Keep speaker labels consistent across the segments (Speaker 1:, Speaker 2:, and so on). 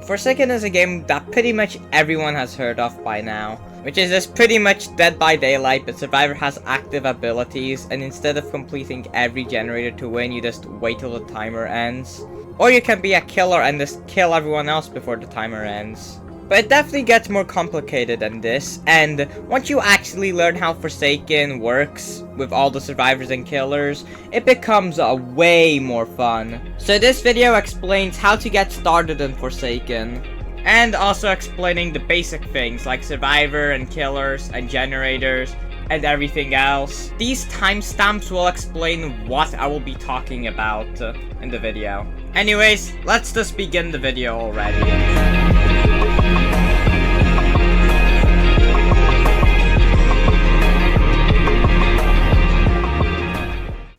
Speaker 1: Forsaken is a game that pretty much everyone has heard of by now, which is just pretty much Dead by Daylight, but Survivor has active abilities, and instead of completing every generator to win, you just wait till the timer ends. Or you can be a killer and just kill everyone else before the timer ends. But it definitely gets more complicated than this, and once you actually learn how Forsaken works with all the survivors and killers, it becomes way more fun. So this video explains how to get started in Forsaken, and also explaining the basic things like survivor and killers and generators and everything else. These timestamps will explain what I will be talking about in the video. Anyways, let's just begin the video already.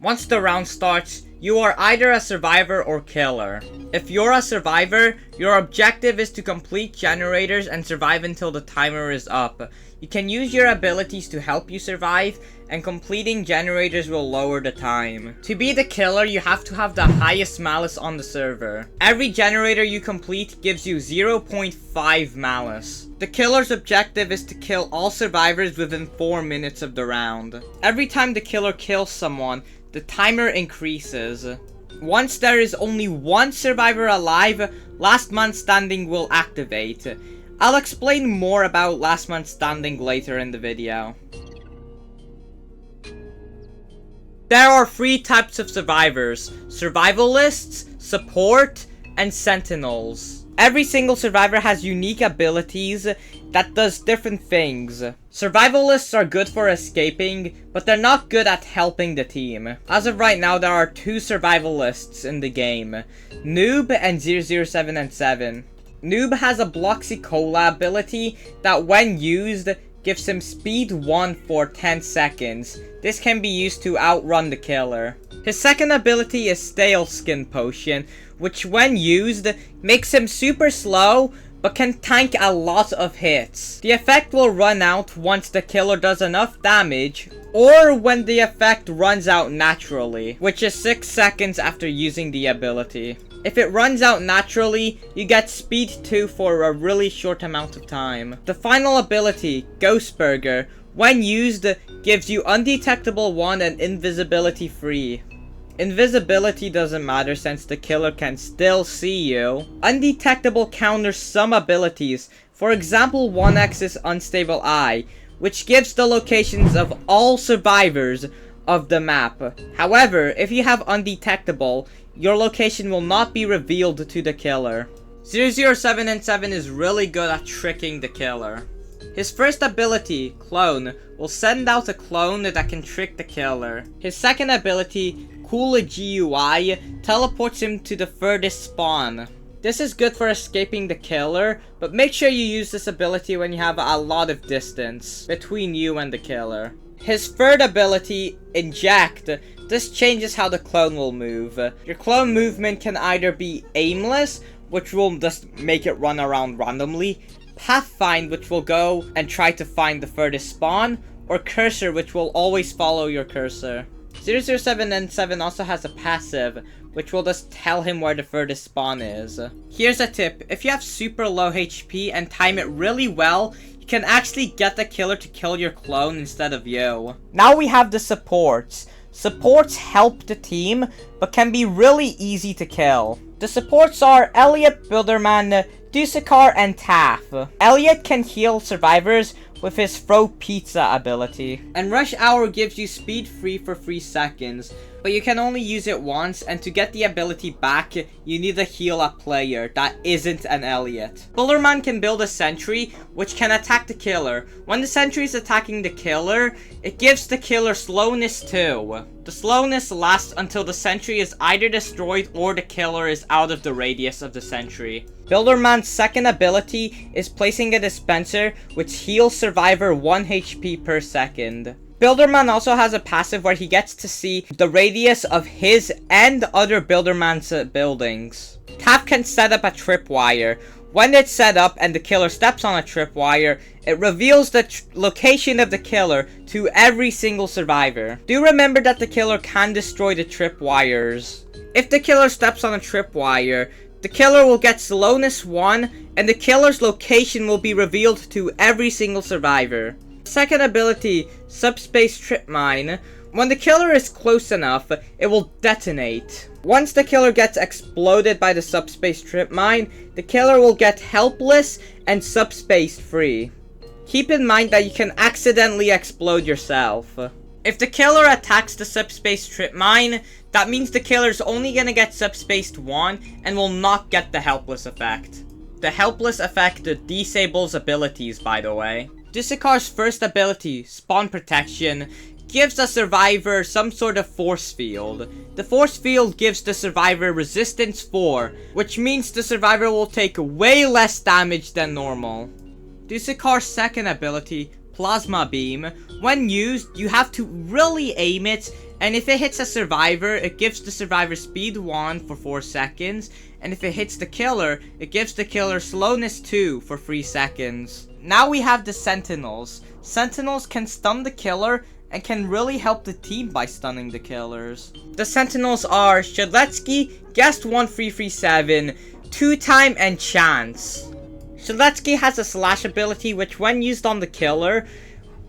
Speaker 1: Once the round starts, you are either a survivor or killer. If you're a survivor, your objective is to complete generators and survive until the timer is up. You can use your abilities to help you survive, and completing generators will lower the time. To be the killer, you have to have the highest malice on the server. Every generator you complete gives you 0.5 malice. The killer's objective is to kill all survivors within 4 minutes of the round. Every time the killer kills someone, the timer increases. Once there is only one survivor alive, Last Man Standing will activate. I'll explain more about Last Man Standing later in the video. There are 3 types of survivors: survivalists, support, and sentinels. Every single survivor has unique abilities that does different things. Survivalists are good for escaping, but they're not good at helping the team. As of right now, there are 2 survivalists in the game, Noob and 007 and 7. Noob has a Bloxy Cola ability that when used, gives him speed 1 for 10 seconds. This can be used to outrun the killer. His second ability is Stale Skin Potion, which when used, makes him super slow, but can tank a lot of hits. The effect will run out once the killer does enough damage, or when the effect runs out naturally, which is 6 seconds after using the ability. If it runs out naturally, you get speed 2 for a really short amount of time. The final ability, Ghost Burger, when used, gives you undetectable 1 and invisibility 3. Invisibility doesn't matter since the killer can still see you. Undetectable counters some abilities. For example, 1x's Unstable Eye, which gives the locations of all survivors of the map. However, if you have Undetectable, your location will not be revealed to the killer. 007 and 7 is really good at tricking the killer. His first ability, Clone, will send out a clone that can trick the killer. His second ability, Cool GUI, teleports him to the furthest spawn. This is good for escaping the killer, but make sure you use this ability when you have a lot of distance between you and the killer. His third ability, Inject, this changes how the clone will move. Your clone movement can either be aimless, which will just make it run around randomly, Pathfind, which will go and try to find the furthest spawn, or Cursor, which will always follow your cursor. 007 and 7 also has a passive, which will just tell him where the furthest spawn is. Here's a tip: if you have super low HP and time it really well, you can actually get the killer to kill your clone instead of you. Now we have the supports. Supports help the team, but can be really easy to kill. The supports are Elliot, Builderman, Dusakar, and Taff. Elliot can heal survivors with his Throw Pizza ability. And Rush Hour gives you speed 3 for 3 seconds, but you can only use it once, and to get the ability back, you need to heal a player that isn't an Elliot. Bullerman can build a sentry, which can attack the killer. When the sentry is attacking the killer, it gives the killer slowness 2. The slowness lasts until the sentry is either destroyed or the killer is out of the radius of the sentry. Builderman's second ability is placing a dispenser, which heals survivor 1 HP per second. Builderman also has a passive where he gets to see the radius of his and other Builderman's buildings. Tap can set up a tripwire. When it's set up and the killer steps on a tripwire, it reveals the location of the killer to every single survivor. Do remember that the killer can destroy the tripwires. If the killer steps on a tripwire, the killer will get slowness 1, and the killer's location will be revealed to every single survivor. Second ability, subspace trip mine. When the killer is close enough, it will detonate. Once the killer gets exploded by the subspace trip mine, the killer will get helpless and subspace free. Keep in mind that you can accidentally explode yourself. If the killer attacks the subspace trip mine, that means the killer's only gonna get subspaced 1 and will not get the helpless effect. The helpless effect disables abilities, by the way. Dusikar's first ability, Spawn Protection, gives the survivor some sort of force field. The force field gives the survivor resistance 4, which means the survivor will take way less damage than normal. Dusikar's second ability, Plasma Beam. When used, you have to really aim it, and if it hits a survivor, it gives the survivor speed 1 for 4 seconds, and if it hits the killer, it gives the killer slowness 2 for 3 seconds. Now we have the Sentinels. Sentinels can stun the killer and can really help the team by stunning the killers. The Sentinels are Shadletsky, Guest1337, 2-Time, and Chance. Shadletsky has a slash ability which when used on the killer,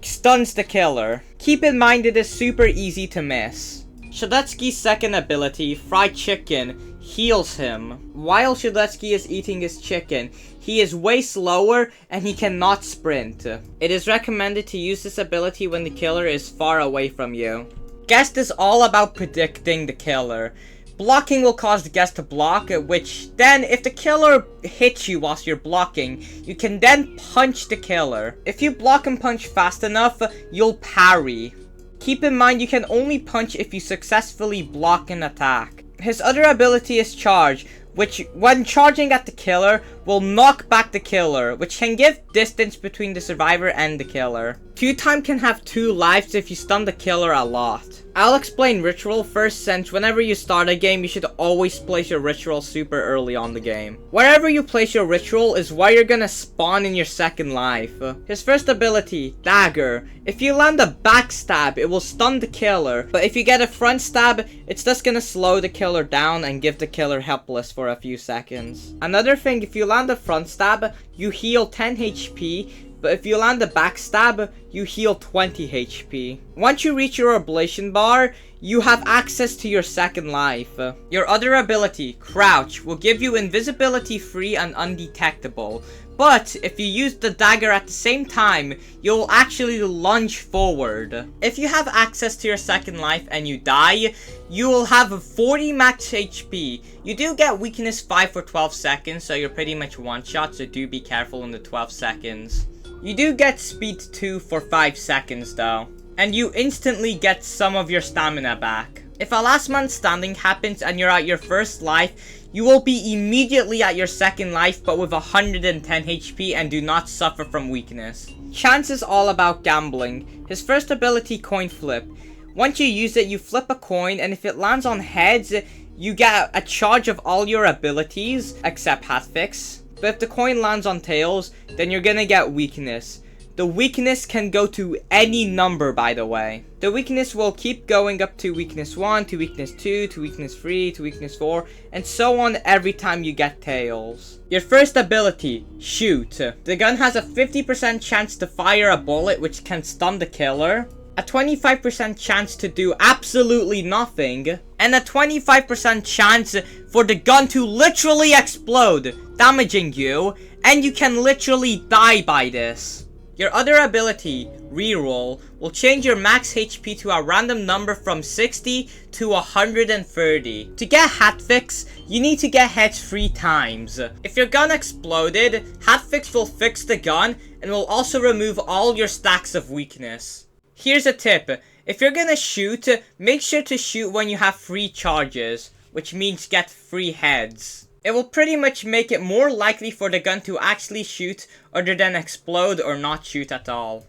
Speaker 1: stuns the killer. Keep in mind it is super easy to miss. Shadletsky's second ability, Fried Chicken, heals him. While Shadletsky is eating his chicken, he is way slower and he cannot sprint. It is recommended to use this ability when the killer is far away from you. Guest is all about predicting the killer. Blocking will cause the guest to block, which then, if the killer hits you whilst you're blocking, you can then punch the killer. If you block and punch fast enough, you'll parry. Keep in mind you can only punch if you successfully block an attack. His other ability is Charge, which when charging at the killer, will knock back the killer, which can give distance between the survivor and the killer. 2-Time can have 2 lives if you stun the killer a lot. I'll explain Ritual first, since whenever you start a game, you should always place your Ritual super early on the game. Wherever you place your Ritual is where you're gonna spawn in your second life. His first ability, Dagger. If you land a backstab, it will stun the killer, but if you get a front stab, it's just gonna slow the killer down and give the killer helpless for a few seconds. Another thing, if you land a front stab, you heal 10 HP, but if you land a backstab, you heal 20 HP. Once you reach your ablation bar, you have access to your second life. Your other ability, Crouch, will give you invisibility free and undetectable. But if you use the dagger at the same time, you'll actually lunge forward. If you have access to your second life and you die, you will have 40 max HP. You do get weakness 5 for 12 seconds, so you're pretty much one shot, so do be careful in the 12 seconds. You do get speed 2 for 5 seconds though, and you instantly get some of your stamina back. If a last man standing happens and you're at your first life, you will be immediately at your second life but with 110 HP and do not suffer from weakness. Chance is all about gambling. His first ability, Coin Flip. Once you use it, you flip a coin, and if it lands on heads, you get a charge of all your abilities except Hatfix. But if the coin lands on tails, then you're gonna get weakness. The weakness can go to any number, by the way. The weakness will keep going up to weakness 1, to weakness 2, to weakness 3, to weakness 4, and so on every time you get tails. Your first ability, Shoot. The gun has a 50% chance to fire a bullet which can stun the killer, a 25% chance to do absolutely nothing, and a 25% chance for the gun to literally explode, damaging you, and you can literally die by this. Your other ability, Reroll, will change your max HP to a random number from 60 to 130. To get Hatfix, you need to get hit 3 times. If your gun exploded, Hatfix will fix the gun and will also remove all your stacks of weakness. Here's a tip, if you're gonna shoot, make sure to shoot when you have 3 charges, which means get 3 heads. It will pretty much make it more likely for the gun to actually shoot other than explode or not shoot at all.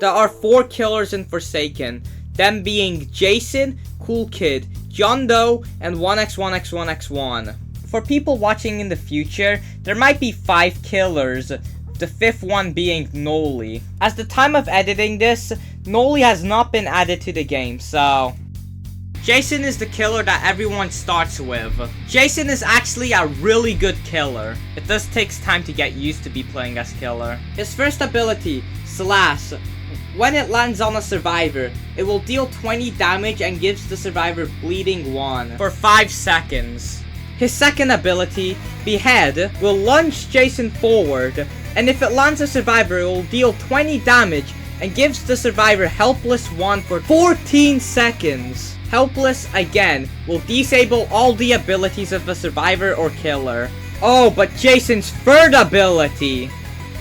Speaker 1: There are 4 killers in Forsaken, them being Jason, Cool Kid, John Doe, and 1x1x1x1. For people watching in the future, there might be 5 killers, the 5th one being Noli. As the time of editing this, Noli has not been added to the game, so... Jason is the killer that everyone starts with. Jason is actually a really good killer. It does take time to get used to be playing as killer. His first ability, Slash. When it lands on a survivor, it will deal 20 damage and gives the survivor bleeding 1 for 5 seconds. His second ability, Behead, will lunge Jason forward, and if it lands a survivor, it will deal 20 damage and gives the survivor Helpless 1 for 14 seconds. Helpless, again, will disable all the abilities of the survivor or killer. Oh, but Jason's third ability!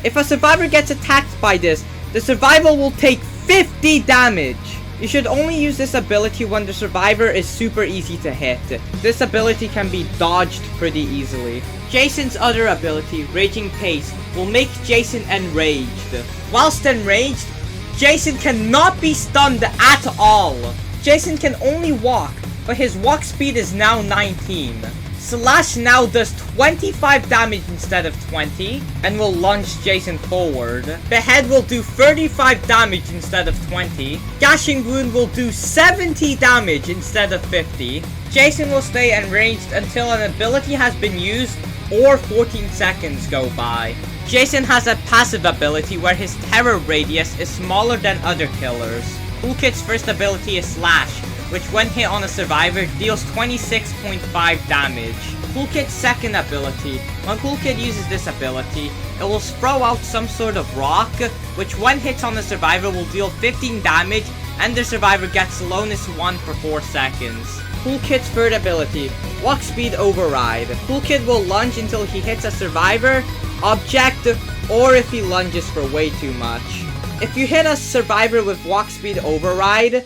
Speaker 1: If a survivor gets attacked by this, the survivor will take 50 damage! You should only use this ability when the survivor is super easy to hit. This ability can be dodged pretty easily. Jason's other ability, Raging Pace, will make Jason enraged. Whilst enraged, Jason cannot be stunned at all. Jason can only walk, but his walk speed is now 19. Slash now does 25 damage instead of 20, and will lunge Jason forward. Behead will do 35 damage instead of 20. Gashing Wound will do 70 damage instead of 50. Jason will stay enraged until an ability has been used or 14 seconds go by. Jason has a passive ability where his terror radius is smaller than other killers. Cool Kid's first ability is Slash, which when hit on a survivor deals 26.5 damage. Cool Kid's second ability, when Cool Kid uses this ability, it will throw out some sort of rock, which when hits on a survivor will deal 15 damage, and the survivor gets slowness 1 for 4 seconds. Cool Kid's third ability, Walk Speed Override. Cool Kid will lunge until he hits a survivor, object, or if he lunges for way too much. If you hit a survivor with Walk Speed Override,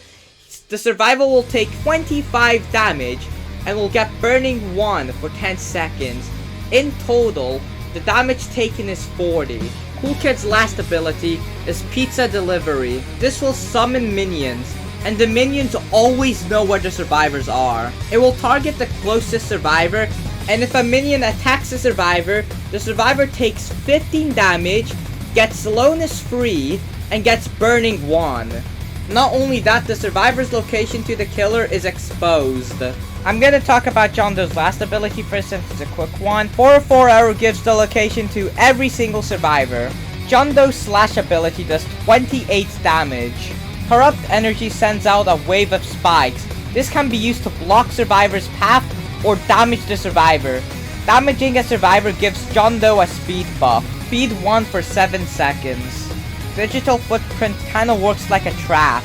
Speaker 1: the survivor will take 25 damage and will get Burning 1 for 10 seconds. In total, the damage taken is 40. Cool Kid's last ability is Pizza Delivery. This will summon minions, and the minions always know where the survivors are. It will target the closest survivor, and if a minion attacks the survivor takes 15 damage, gets slowness 3, and gets Burning 1. Not only that, the survivor's location to the killer is exposed. I'm gonna talk about John Doe's last ability first since it's a quick one. 404 arrow gives the location to every single survivor. John Doe's slash ability does 28 damage. Corrupt Energy sends out a wave of spikes. This can be used to block survivor's path or damage the survivor. Damaging a survivor gives John Doe a speed buff. Speed 1 for 7 seconds. Digital Footprint kinda works like a trap.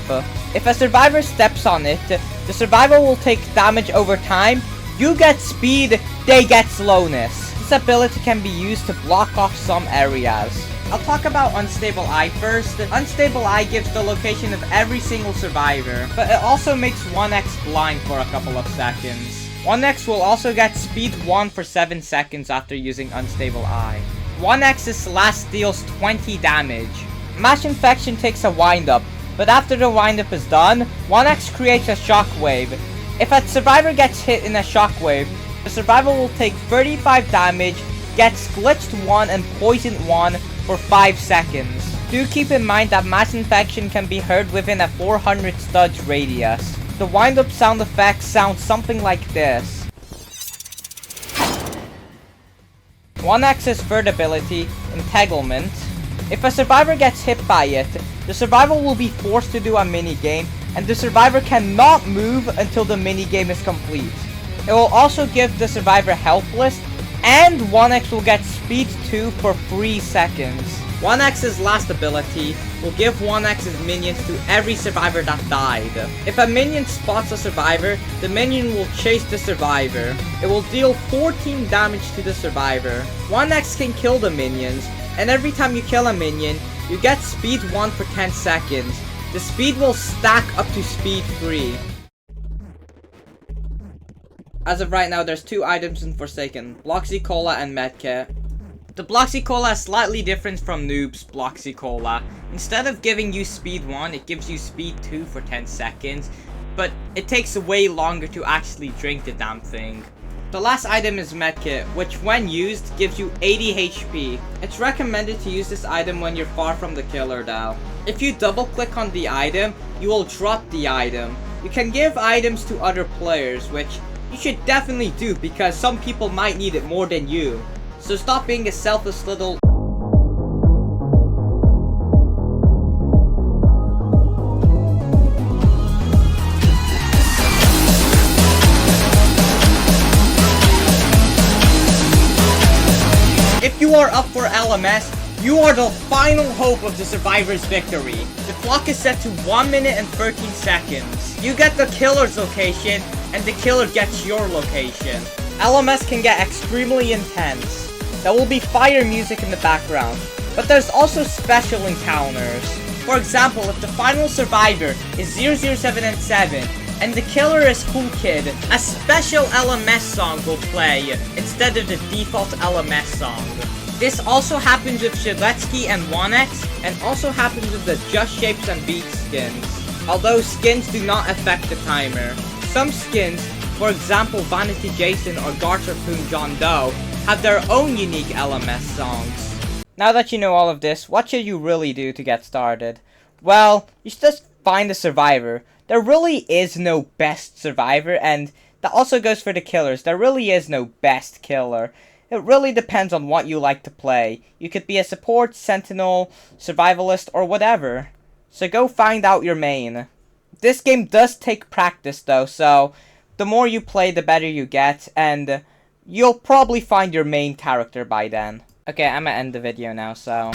Speaker 1: If a survivor steps on it, the survivor will take damage over time. You get speed, they get slowness. This ability can be used to block off some areas. I'll talk about Unstable Eye first. Unstable Eye gives the location of every single survivor, but it also makes 1x blind for a couple of seconds. 1x will also get speed 1 for 7 seconds after using Unstable Eye. 1x's slash deals 20 damage. Mass Infection takes a wind-up, but after the wind-up is done, 1x creates a shockwave. If a survivor gets hit in a shockwave, the survivor will take 35 damage, gets glitched 1 and poisoned 1 for 5 seconds. Do keep in mind that Mass Infection can be heard within a 400 studs radius. The wind-up sound effect sounds something like this. 1x's third ability, Entanglement. If a survivor gets hit by it, the survivor will be forced to do a minigame, and the survivor cannot move until the minigame is complete. It will also give the survivor Helpless, and 1x will get Speed 2 for 3 seconds. 1x's last ability will give 1x's minions to every survivor that died. If a minion spots a survivor, the minion will chase the survivor. It will deal 14 damage to the survivor. 1x can kill the minions, and every time you kill a minion, you get speed 1 for 10 seconds. The speed will stack up to speed 3. As of right now, there's 2 items in Forsaken, Bloxy Cola and Medkit. The Bloxy Cola is slightly different from Noob's Bloxy Cola. Instead of giving you speed 1, it gives you speed 2 for 10 seconds, but it takes way longer to actually drink the damn thing. The last item is Medkit, which when used gives you 80 HP. It's recommended to use this item when you're far from the killer though. If you double click on the item, you will drop the item. You can give items to other players, which you should definitely do because some people might need it more than you. So stop being a selfless little... If you are up for LMS, you are the final hope of the survivor's victory. The clock is set to 1 minute and 13 seconds. You get the killer's location, and the killer gets your location. LMS can get extremely intense. There will be fire music in the background, but there's also special encounters. For example, if the final survivor is 007 and 7, and the killer is Cool Kid, a special LMS song will play instead of the default LMS song. This also happens with Shiletsky and 1x, and also happens with the Just Shapes and Beats skins. Although skins do not affect the timer. Some skins, for example Vanity Jason or Garterpoon John Doe, have their own unique LMS songs. Now that you know all of this, what should you really do to get started? Well, you should just find a survivor. There really is no best survivor, and that also goes for the killers. There really is no best killer. It really depends on what you like to play. You could be a support, sentinel, survivalist, or whatever. So go find out your main. This game does take practice though, so the more you play, the better you get, and you'll probably find your main character by then. Okay, I'm gonna end the video now, so...